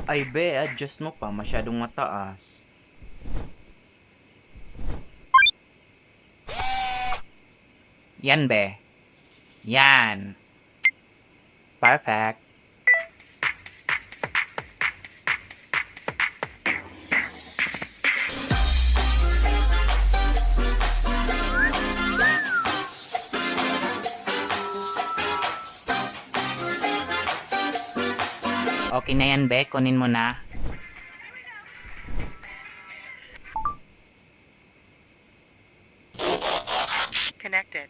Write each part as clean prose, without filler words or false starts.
Ay be, adjust mo pa. Masyadong mataas. Yan be. Yan. Perfect. Okay na yan be, kunin mo na. Connected.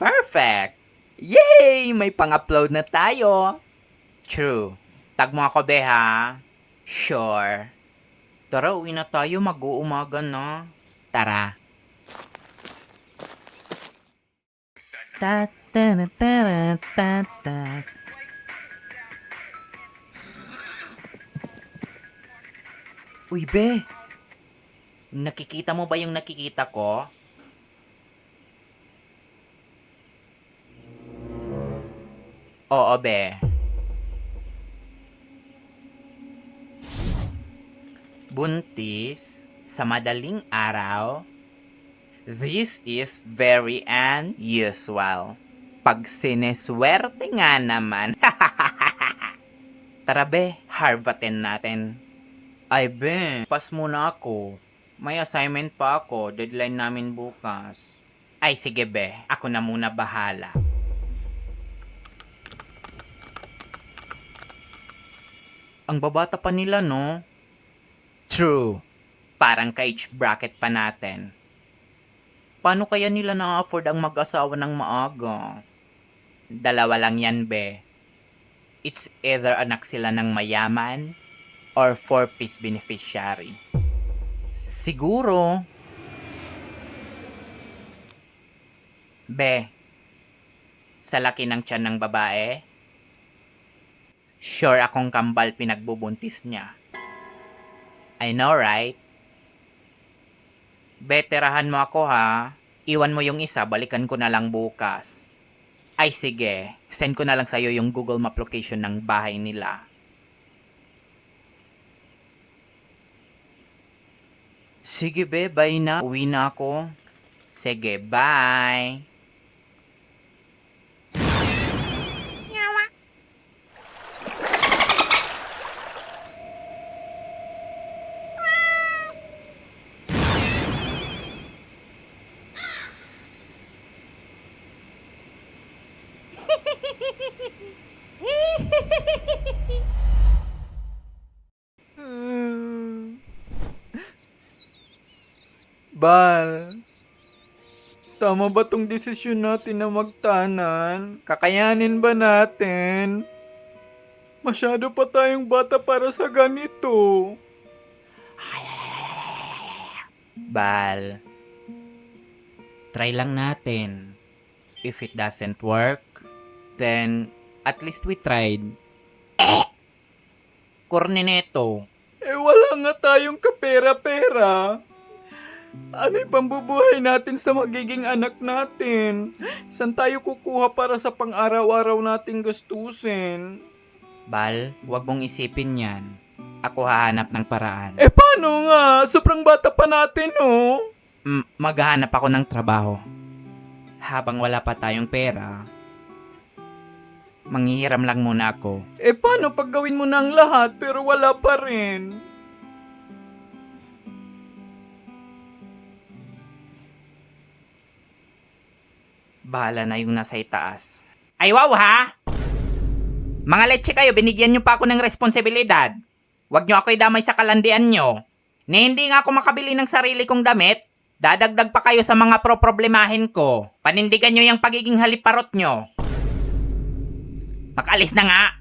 Perfect! Yay! May pang-upload na tayo. True. Tag mo ako be ha. Sure. Tara, uwi na tayo. Mag-uumaga na. Tara. Ta-ta-ta-ta-ta-ta. Uy, be. Nakikita mo ba yung nakikita ko? Oo, be. Buntis sa madaling araw. This is very unusual. Pag sineswerte nga naman. Tara be, harvatin natin. Ay be, pas muna ako. May assignment pa ako, deadline namin bukas. Ay sige be, ako na muna bahala. Ang babata pa nila no? True. Parang ka-age bracket pa natin. Paano kaya nila na-afford ang mag-asawa ng maaga? Dalawa lang yan, be. It's either anak sila ng mayaman or 4-piece beneficiary. Siguro. Be, sa laki ng tiyan ng babae, sure akong kambal pinagbubuntis niya. I know, right? Beterahan mo ako ha. Iwan mo yung isa, balikan ko na lang bukas. Ay sige, send ko na lang sa'yo yung Google Map location ng bahay nila. Sige be, bye na. Uwi na ako. Sige, bye. Bal, tama ba tong desisyon natin na magtanan? Kakayanin ba natin? Masyado pa tayong bata para sa ganito. Bal, try lang natin. If it doesn't work, then at least we tried. Corneneto. Wala nga tayong kapera-pera. Ano'y pambubuhay natin sa magiging anak natin? Saan tayo kukuha para sa pang-araw-araw nating gastusin? Bal, wag mong isipin yan. Ako hahanap ng paraan. Paano nga? Sobrang bata pa natin, oh. Maghahanap ako ng trabaho. Habang wala pa tayong pera, manghihiram lang muna ako. Paano pag gawin mo na ang lahat pero wala pa rin? Bahala na yung nasa itaas. Ay wow ha! Mga leche kayo, binigyan nyo pa ako ng responsibilidad. Huwag nyo ako idamay sa kalandian nyo. Na hindi nga ako makabili ng sarili kong damit, dadagdag pa kayo sa mga problemahin ko. Panindigan nyo yung pagiging haliparot nyo. Makalis na nga.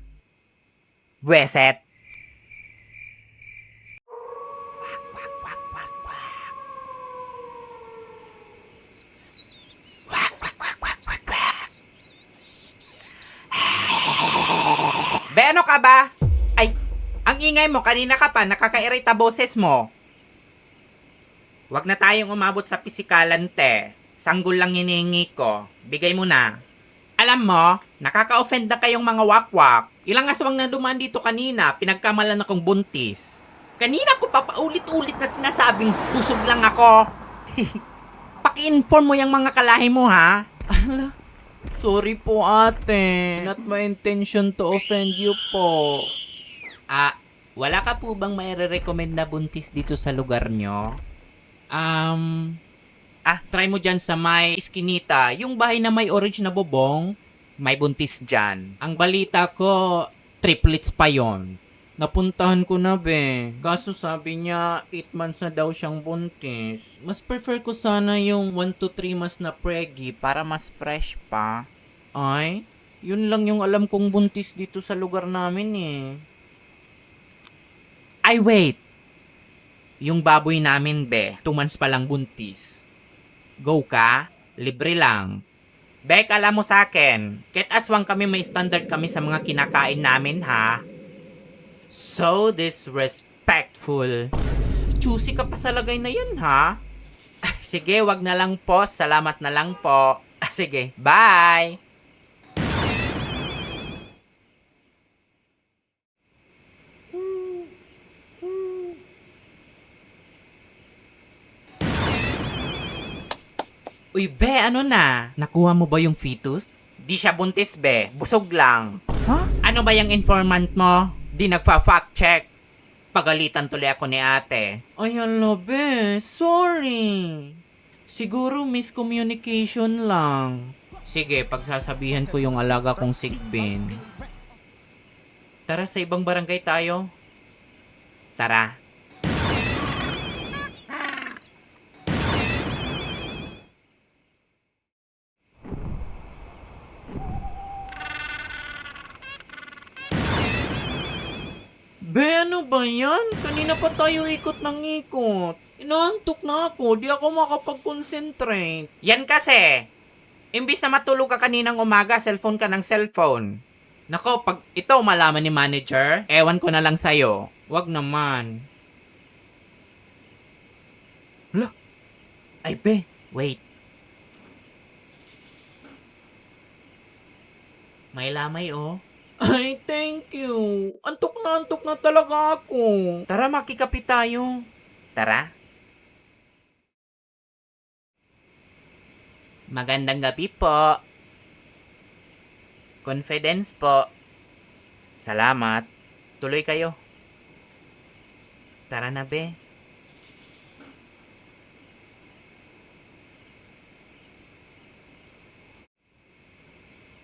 Buweset. Be, ano ka ba? Ay, ang ingay mo, kanina ka pa, nakakairita boses mo. Huwag na tayong umabot sa pisikalan, te. Sanggol lang hinihingi ko. Bigay mo na. Alam mo, nakaka-offend na kayong mga wakwak. Ilang aswang na dumaan dito kanina, pinagkamalan akong buntis. Kanina ko pa paulit-ulit na sinasabing busog lang ako. Paki-inform mo yung mga kalahi mo, ha? Ala, sorry po ate. Not my intention to offend you po. Wala ka po bang maire-recommend na buntis dito sa lugar nyo? Try mo dyan sa may Iskinita, yung bahay na may orange na bubong, may buntis dyan. Ang balita ko, triplets pa yon. Napuntahan ko na be. Kaso sabi niya 8 months na daw siyang buntis. Mas prefer ko sana yung 1 to 3 months na preggy Para mas fresh pa. Ay, yun lang yung alam kong buntis dito sa lugar namin eh. Ay, wait! Yung baboy namin, be, 2 months pa lang buntis. Go ka? Libre lang. Bek, alam mo sa akin, kahit aswang kami, may standard kami sa mga kinakain namin, ha? So disrespectful. Choosy ka pa sa lagay na yan, ha? Sige, wag na lang po. Salamat na lang po. Sige, bye! Uy, be, ano na? Nakuha mo ba yung fetus? Di siya buntis, be. Busog lang. Ha? Ano ba yung informant mo? Di nagfa-fact check. Pagalitan tuloy ako ni ate. Ay, ala be. Sorry. Siguro miscommunication lang. Sige, pagsasabihan ko yung alaga kong sigbin. Tara, sa ibang barangay tayo. Tara. Be, ano ba yan? Kanina pa tayo ikot ng ikot. Inaantok na ako. Di ako makapag-concentrate. Yan kasi. Imbis na matulog ka kaninang umaga, cellphone ka ng cellphone. Nako, pag ito malaman ni manager, ewan ko na lang sa'yo. Wag naman. Ay, be, wait. May lamay, oh. Ay, thank you. Antok na talaga ako. Tara, makikapit tayo. Tara. Magandang gabi po. Confidence po. Salamat. Tuloy kayo. Tara na, be.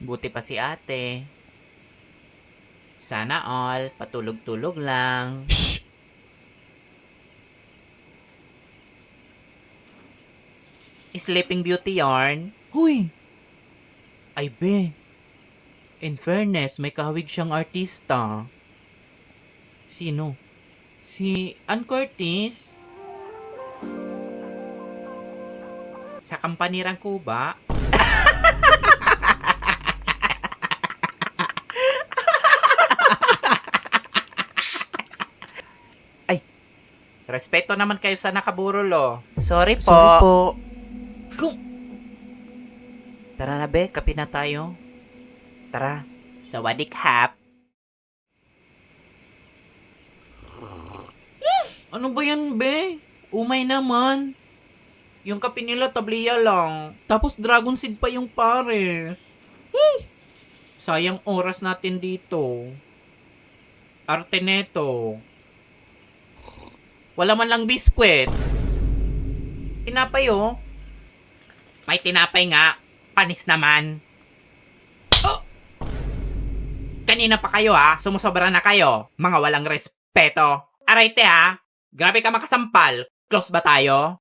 Buti pa si ate. Sana all, patulog-tulog lang. Shh! Sleeping Beauty yarn. Huy! Ay, be. In fairness, may kahawig siyang artista. Sino? Si Ann Curtis? Sa Kampanirang Kuba. Respeto naman kayo sa nakaburol, Sorry po. Sorry po. Tara na, be. Kape na tayo. Tara. Sawadik hap. Ano ba yan, be? Umay naman. Yung kape nila tabliya lang. Tapos dragon seed pa yung pares. Sayang oras natin dito. Arte neto. Wala man lang biskwit. Tinapay, May tinapay nga. Panis naman. Kanina pa kayo, Sumusobra na kayo. Mga walang respeto. Aray, te, Grabe ka makasampal. Close ba tayo?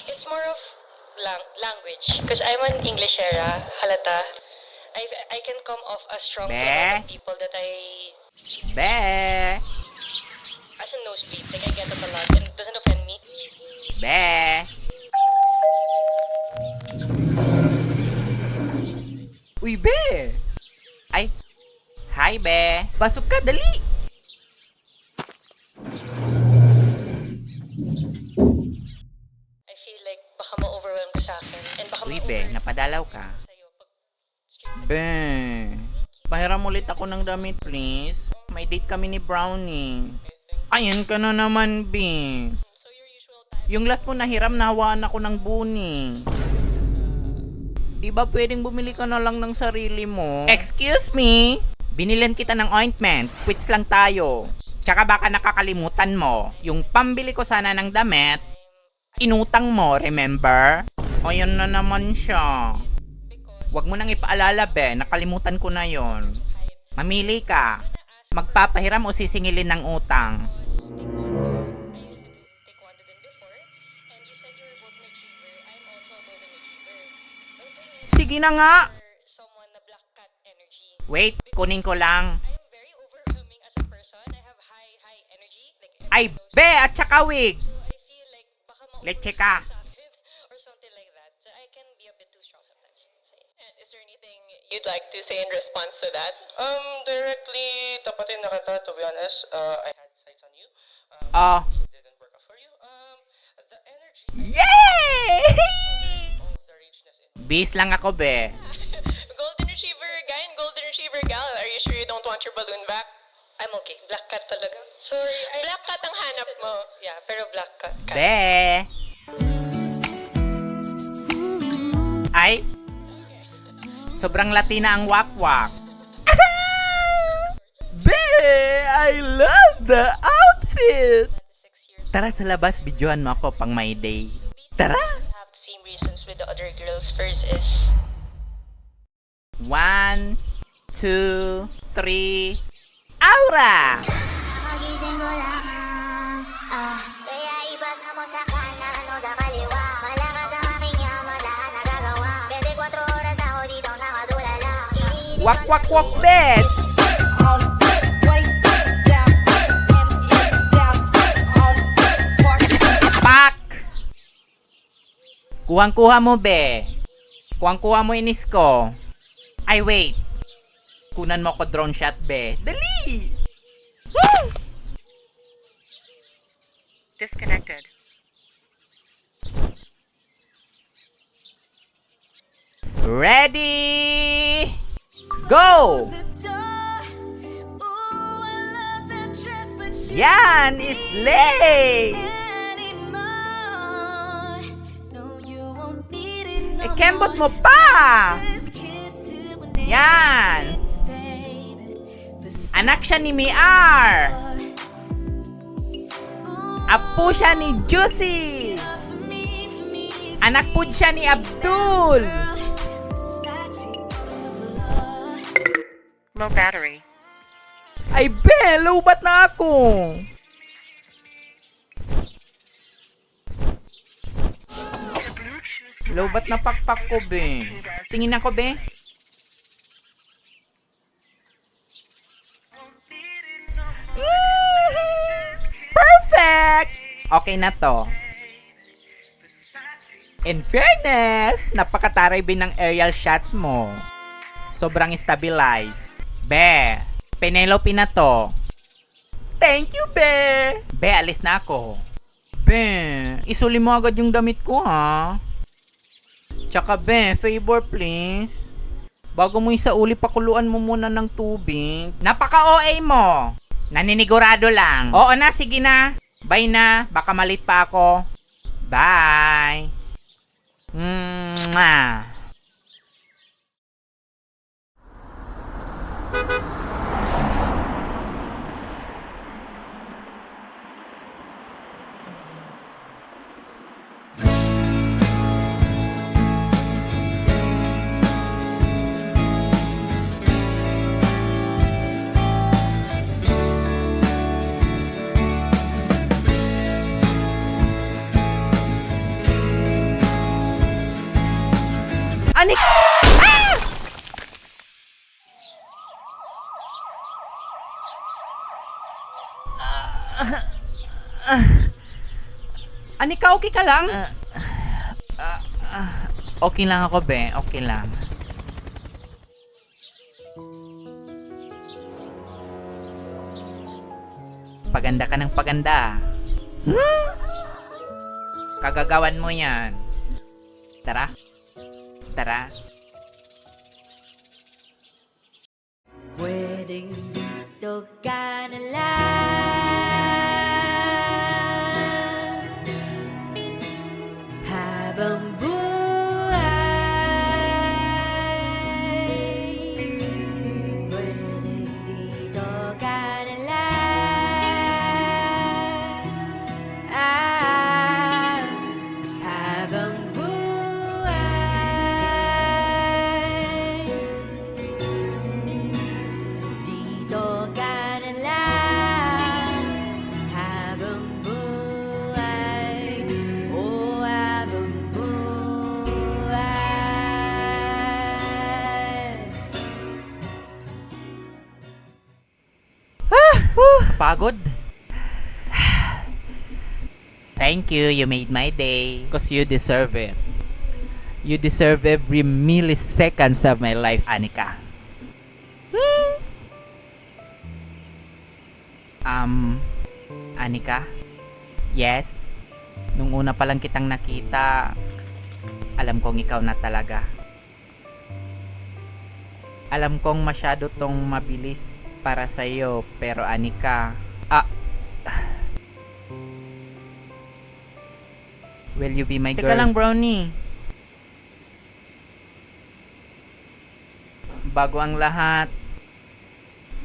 It's more of language. Because I'm an Englishera, halata. I can come off as strong to a lot of people that I... Be! as a nosebleed. Like, I get it a lot and it doesn't offend me. Be! Uy, Be! Ay, hi, Be! Pasok ka, dali! I feel like baka ma-overwhelm ka sa akin. And baka Uy, Be, napadalaw ka. sa'yo pag Be, pahiram ulit ako ng damit, please. May date kami ni Brownie. Ayan ka na naman, Be. so your usual time. Yung last mo nahiram, nahawaan ako ng buni. Di ba pwedeng bumili ka na lang ng sarili mo? Excuse me? Binilan kita ng ointment. Quits lang tayo. Tsaka baka nakakalimutan mo. Yung pambili ko sana ng damit, inutang mo, remember? O yun na naman siya. Huwag mo nang ipaalala, Be. Nakalimutan ko na yon. Mamili ka. Magpapahiram o sisingilin ng utang? I used to take one din before. And you said you were both an achiever. I'm also a golden achiever. My thing is, Sige na nga. you're someone na black cat energy. Wait, kunin ko lang. I am very overwhelming as a person. I have high energy. Like, Ay, Be, at saka wig. so I feel like baka Leche ka. sa akin or something like that. So I can be a bit too strong sometimes. So, yeah. Is there anything you'd like to say in response to that? Directly tapatin na kita, to be honest. I had sights on you. Oh. It didn't work out for you. The energy, Yay! all the richness in Bis lang ako, Be. Golden Retriever guy and Golden Retriever gal, are you sure you don't want your balloon back? I'm okay. Black cat talaga. Sorry. Black cat ang hanap mo. Yeah, pero black cat. Be. Ay. Sobrang Latina ang wakwak. Be, I love the outfit. Tara sa labas, videohan mo ako pang my day. Tara. Have the same reasons with the other girls. First is 1, 2, 3. Aura! Magising ko lang kaya ipasa mo sa kanan o sa kaliwa. Malakas ang aking yaman, lahat nagagawa 24 oras ako dito nakatulala. Wak wak wak, bet! Pak! Kuhang-kuha mo, Be. Kuhang-kuha mo inis ko. Ay, wait. Kunan mo ko drone shot, Be. Dali! Woo! Disconnected. Ready? Go! Yan! Slay! Kembot mo pa! Yan! Anak siya ni Miar! Apo siya ni Juicy! Anak po siya ni Abdul! Low battery. Ay, Be! Lubat na ako! Lubat na pakpak ko, Be. Tingin ako, Be. Perfect! Okay na to. In fairness, napakataray bin ng aerial shots mo. Sobrang stabilized. Be, Penelope na to. Thank you, Be! Be, alis na ako. Be, isuli mo agad yung damit ko, ha? Tsaka, Be, favor please. Bago mo isauli, pakuluan mo muna ng tubig. Napaka-OA mo! Naninigurado lang. Oo na, sige na. Bye na, baka malit pa ako. Bye! Mwah! Anik! Ah! Anika, okay ka lang? Okay lang ako, be. Okay lang. Paganda ka ng paganda. Kagagawan mo yan. Tara. Tara. Pwedeng dito ka na lang habang buhay. Pwedeng dito ka na lang habang buhay. Dito ka na lang habang buhay. Oh, habang buhay. Pagod? Thank you. You made my day. Because you deserve it. You deserve every milliseconds of my life, Anika. Anika? Yes? Nung una pa lang kitang nakita, alam kong ikaw na talaga. Alam kong masyado tong mabilis para sa'yo, pero Anika, will you be my girl? Teka lang, Brownie. Bago ang lahat,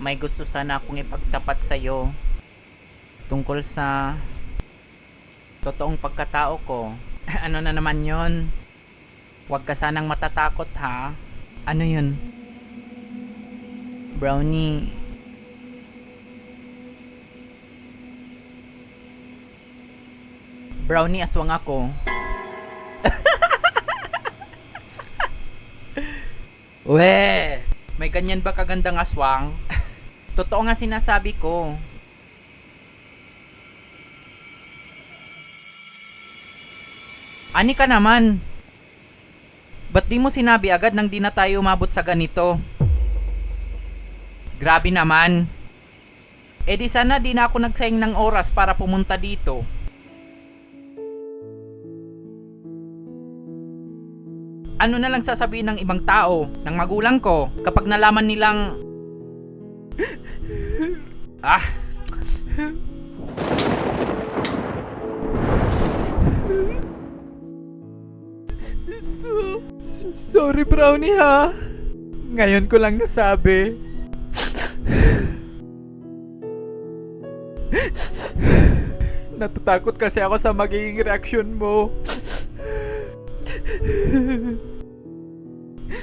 may gusto sana akong ipagtapat sa'yo tungkol sa totoong pagkatao ko. Ano na naman yon? Huwag ka sanang matatakot, ha? Ano yun? Brownie, aswang ako. We, may ganyan ba kagandang aswang? Totoo nga sinasabi ko. Ani ka naman. Ba't di mo sinabi agad nang di na tayo umabot sa ganito? Grabe naman. Eh di sana di na ako nagsayang ng oras para pumunta dito. Ano na lang sasabihin ng ibang tao, ng magulang ko, kapag nalaman nilang... Sorry, Brownie, ha? Ngayon ko lang nasabi. Natatakot kasi ako sa magiging reaksyon mo.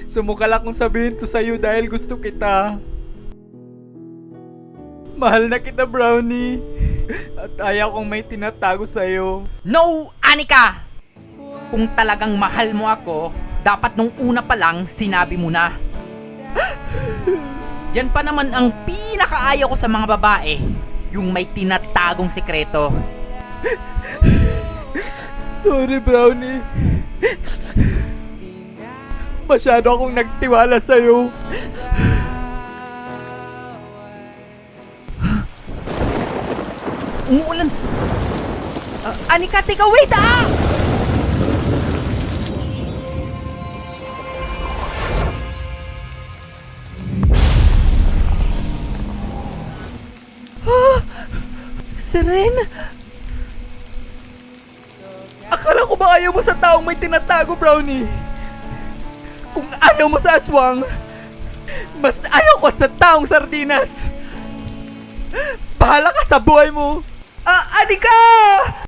Sumukal akong sabihin to sa'yo dahil gusto kita. Mahal na kita, Brownie. At ayaw kong may tinatago sa'yo. No, Anika! Kung talagang mahal mo ako, dapat nung una pa lang sinabi mo na. Yan pa naman ang pinakaayaw ko sa mga babae. Yung may tinatagong sikreto. Sorry, Brownie. Masyado akong nagtiwala sa'yo. Umuulan. Anika, teka, wait! Seren? Akala ko ba ayaw mo sa taong may tinatago, Brownie? Kung ayaw mo sa aswang, mas ayaw ko sa taong sardinas. Bahala ka sa buhay mo. Anika!